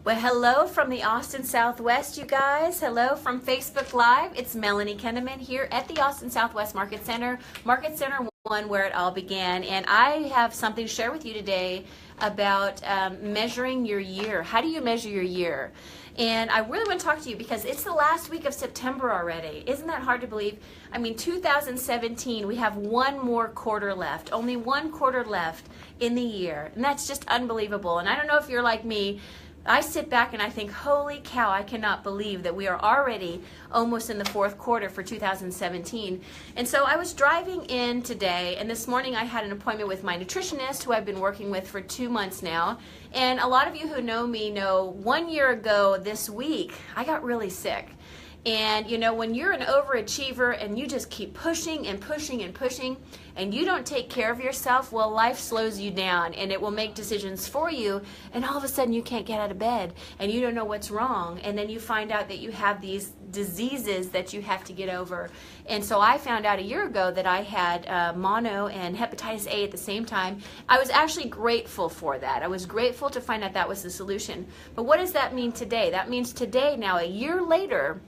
Well, hello from the Austin Southwest, you guys. Hello from Facebook Live. It's Melanie Kennemann here at the Austin Southwest Market Center 1, where it all began. And I have something to share with you today about measuring your year. How do you measure your year? And I really want to talk to you because it's the last week of September already. Isn't that hard to believe? I mean, 2017, we have one more quarter left, only one quarter left in the year. And that's just unbelievable. And I don't know if you're like me, I sit back and I think, holy cow, I cannot believe that we are already almost in the fourth quarter for 2017. And so I was driving in today, and this morning I had an appointment with my nutritionist, who I've been working with for 2 months now. And a lot of you who know me know 1 year ago this week, I got really sick. And you know, when you're an overachiever and you just keep pushing and pushing and pushing and you don't take care of yourself, well, life slows you down and it will make decisions for you, and all of a sudden you can't get out of bed and you don't know what's wrong, and then you find out that you have these diseases that you have to get over. And so I found out a year ago that I had mono and hepatitis A at the same time. I was actually grateful for that. I was grateful to find out that was the solution. But what does that mean today? That means today, now a year later,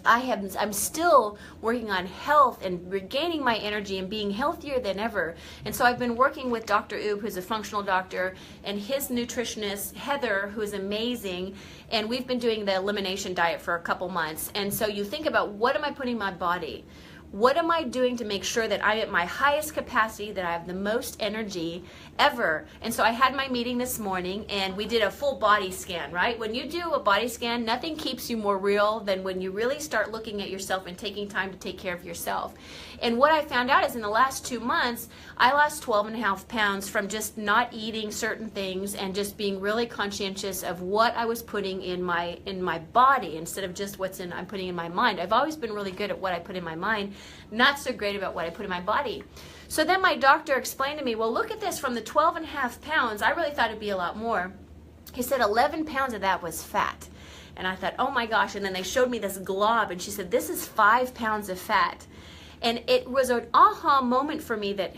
I'm still working on health and regaining my energy and being healthier than ever. And so I've been working with Dr. Oob, who's a functional doctor, and his nutritionist, Heather, who is amazing. And we've been doing the elimination diet for a couple months. And so you think about, what am I putting in my body? What am I doing to make sure that I'm at my highest capacity, that I have the most energy ever? And so I had my meeting this morning and we did a full body scan, right? When you do a body scan, nothing keeps you more real than when you really start looking at yourself and taking time to take care of yourself. And what I found out is in the last 2 months, I lost 12.5 pounds from just not eating certain things and just being really conscientious of what I was putting in my body instead of just I'm putting in my mind. I've always been really good at what I put in my mind, not so great about what I put in my body. So then my doctor explained to me, well, look at this, from the 12.5 pounds, I really thought it'd be a lot more. He said 11 pounds of that was fat. And I thought, oh my gosh. And then they showed me this glob and she said, this is 5 pounds of fat. And it was an aha moment for me that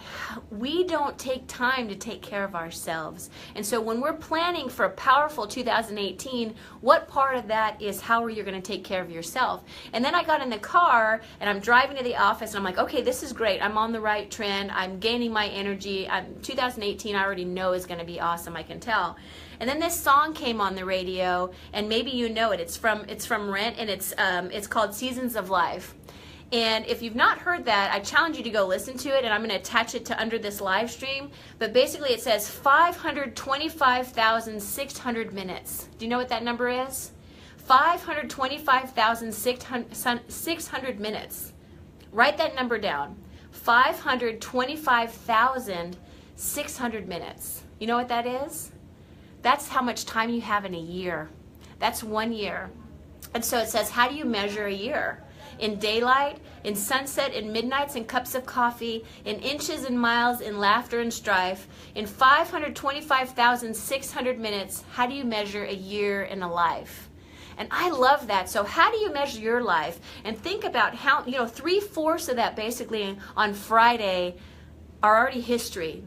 we don't take time to take care of ourselves. And so when we're planning for a powerful 2018, what part of that is how are you going to take care of yourself? And then I got in the car and I'm driving to the office and I'm like, okay, this is great. I'm on the right trend. I'm gaining my energy. 2018 I already know is going to be awesome, I can tell. And then this song came on the radio, and maybe you know it. It's from Rent, and it's called Seasons of Life. And if you've not heard that, I challenge you to go listen to it, and I'm going to attach it to under this live stream. But basically it says 525,600 minutes. Do you know what that number is? 525,600 minutes. Write that number down. 525,600 minutes. You know what that is? That's how much time you have in a year. That's 1 year. And so it says, how do you measure a year? In daylight, in sunset, in midnights, in cups of coffee, in inches and miles, in laughter and strife, in 525,600 minutes, how do you measure a year in a life? And I love that. So how do you measure your life? And think about how, 3/4 of that basically on Friday are already history.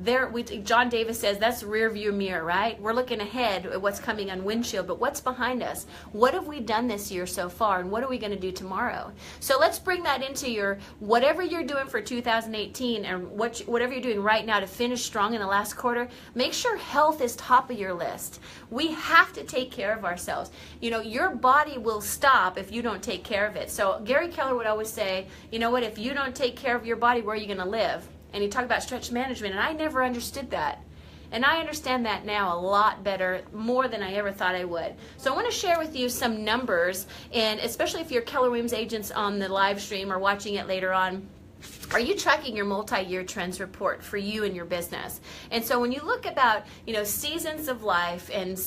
John Davis says that's rear view mirror, right? We're looking ahead at what's coming on windshield, but what's behind us? What have we done this year so far, and what are we going to do tomorrow? So let's bring that into your, whatever you're doing for 2018 and whatever you're doing right now to finish strong in the last quarter. Make sure health is top of your list. We have to take care of ourselves. Your body will stop if you don't take care of it. So Gary Keller would always say, you know what, if you don't take care of your body, where are you going to live? And he talked about stretch management, and I never understood that. And I understand that now a lot better, more than I ever thought I would. So I want to share with you some numbers, and especially if you're Keller Williams agents on the live stream or watching it later on, are you tracking your multi-year trends report for you and your business? And so when you look about, seasons of life and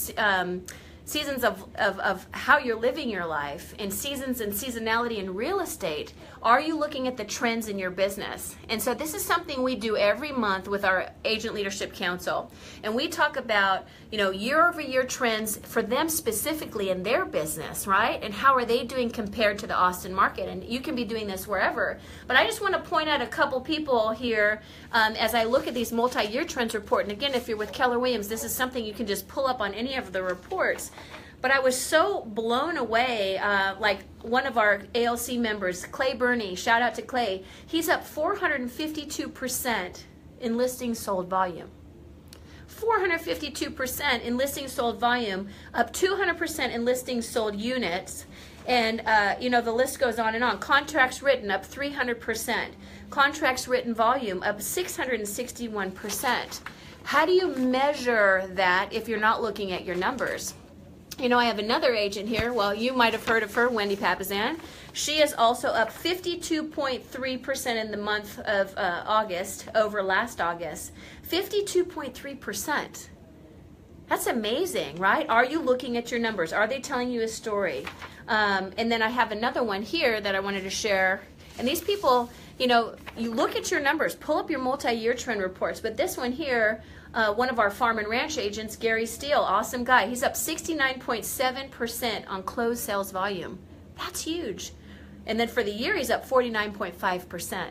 seasons of how you're living your life, and seasons and seasonality in real estate, are you looking at the trends in your business? And so this is something we do every month with our Agent Leadership Council. And we talk about, year-over-year trends for them specifically in their business, right? And how are they doing compared to the Austin market? And you can be doing this wherever. But I just want to point out a couple people here as I look at these multi-year trends report. And again, if you're with Keller Williams, this is something you can just pull up on any of the reports. But I was so blown away, like one of our ALC members, Clay Burney, shout out to Clay, he's up 452% in listings sold volume. 452% in listings sold volume, up 200% in listings sold units, and you know, the list goes on and on. Contracts written up 300%. Contracts written volume up 661%. How do you measure that if you're not looking at your numbers? You know, I have another agent here. Well, you might have heard of her, Wendy Papazan. She is also up 52.3% in the month of August over last August. 52.3%. That's amazing, right? Are you looking at your numbers? Are they telling you a story? And then I have another one here that I wanted to share. And these people, you know, you look at your numbers, pull up your multi-year trend reports. But this one here, one of our farm and ranch agents, Gary Steele, awesome guy. He's up 69.7% on closed sales volume. That's huge. And then for the year, he's up 49.5%.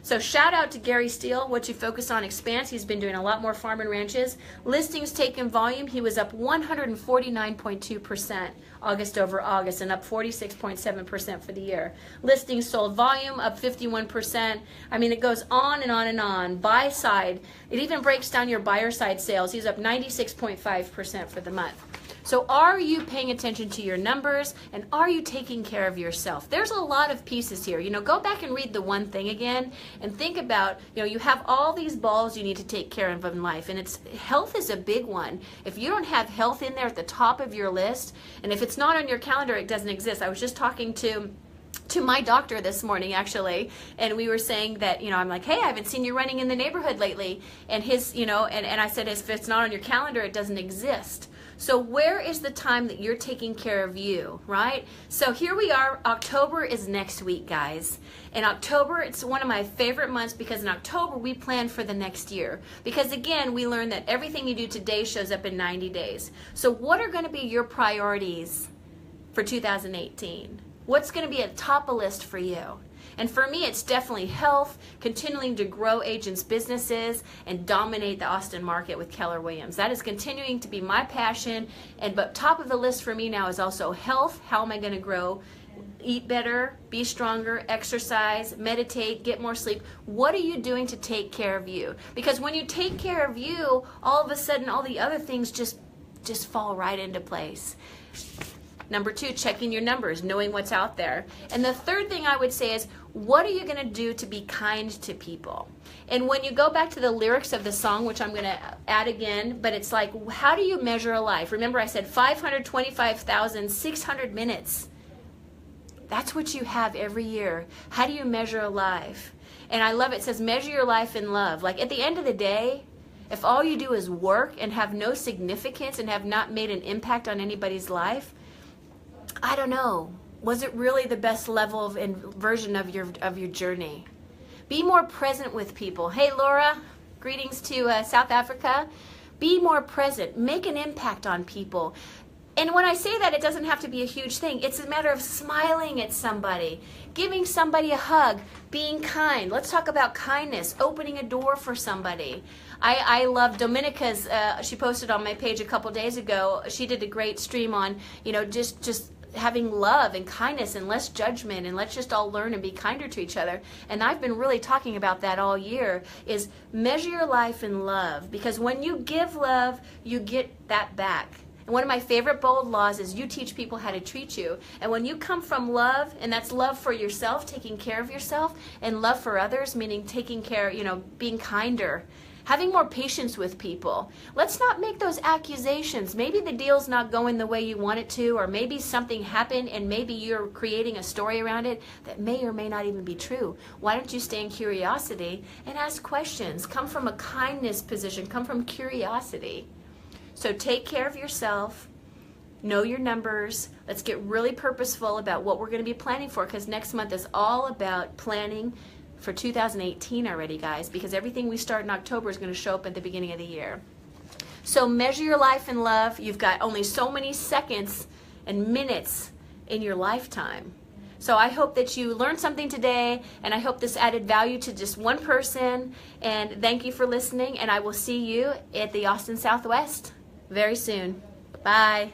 So shout out to Gary Steele. What you focus on expands. He's been doing a lot more farm and ranches. Listings taken volume, he was up 149.2% August over August and up 46.7% for the year. Listings sold volume up 51%. I mean, it goes on and on and on. Buy side, it even breaks down your buyer side sales. He's up 96.5% for the month. So are you paying attention to your numbers, and are you taking care of yourself? There's a lot of pieces here. You know, go back and read the one thing again and think about, you know, you have all these balls you need to take care of in life, and it's health is a big one. If you don't have health in there at the top of your list, and if it's not on your calendar, it doesn't exist. I was just talking to my doctor this morning, actually, and we were saying that, you know, I'm like, hey, I haven't seen you running in the neighborhood lately, and his, you know, and I said, if it's not on your calendar, it doesn't exist. So where is the time that you're taking care of you, right? So here we are. October is next week, guys. In October, it's one of my favorite months because in October, we plan for the next year. Because again, we learned that everything you do today shows up in 90 days. So what are going to be your priorities for 2018? What's going to be at top of list for you? And for me, it's definitely health, continuing to grow agents' businesses, and dominate the Austin market with Keller Williams. That is continuing to be my passion. But top of the list for me now is also health. How am I going to grow? Eat better, be stronger, exercise, meditate, get more sleep. What are you doing to take care of you? Because when you take care of you, all of a sudden, all the other things just fall right into place. Number two, checking your numbers, knowing what's out there. And the third thing I would say is, what are you going to do to be kind to people? And when you go back to the lyrics of the song, which I'm going to add again, but it's like, how do you measure a life? Remember I said 525,600 minutes. That's what you have every year. How do you measure a life? And I love it. It says, measure your life in love. Like at the end of the day, if all you do is work and have no significance and have not made an impact on anybody's life, I don't know. Was it really the best level of version of your journey? Be more present with people. Hey, Laura, greetings to South Africa. Be more present. Make an impact on people. And when I say that, it doesn't have to be a huge thing. It's a matter of smiling at somebody, giving somebody a hug, being kind. Let's talk about kindness, opening a door for somebody. I love Dominica's, she posted on my page a couple days ago. She did a great stream on, you know, just having love and kindness and less judgment, and let's just all learn and be kinder to each other. And I've been really talking about that all year, is measure your life in love, because when you give love, you get that back. And one of my favorite bold laws is you teach people how to treat you. And when you come from love, and that's love for yourself, taking care of yourself, and love for others, meaning taking care, you know, being kinder, having more patience with people. Let's not make those accusations. Maybe the deal's not going the way you want it to, or maybe something happened and maybe you're creating a story around it that may or may not even be true. Why don't you stay in curiosity and ask questions? Come from a kindness position. Come from curiosity. So take care of yourself. Know your numbers. Let's get really purposeful about what we're going to be planning for, because next month is all about planning for 2018 already, guys, because everything we start in October is going to show up at the beginning of the year. So measure your life in love. You've got only so many seconds and minutes in your lifetime. So I hope that you learned something today, and I hope this added value to just one person. And thank you for listening, and I will see you at the Austin Southwest very soon. Bye.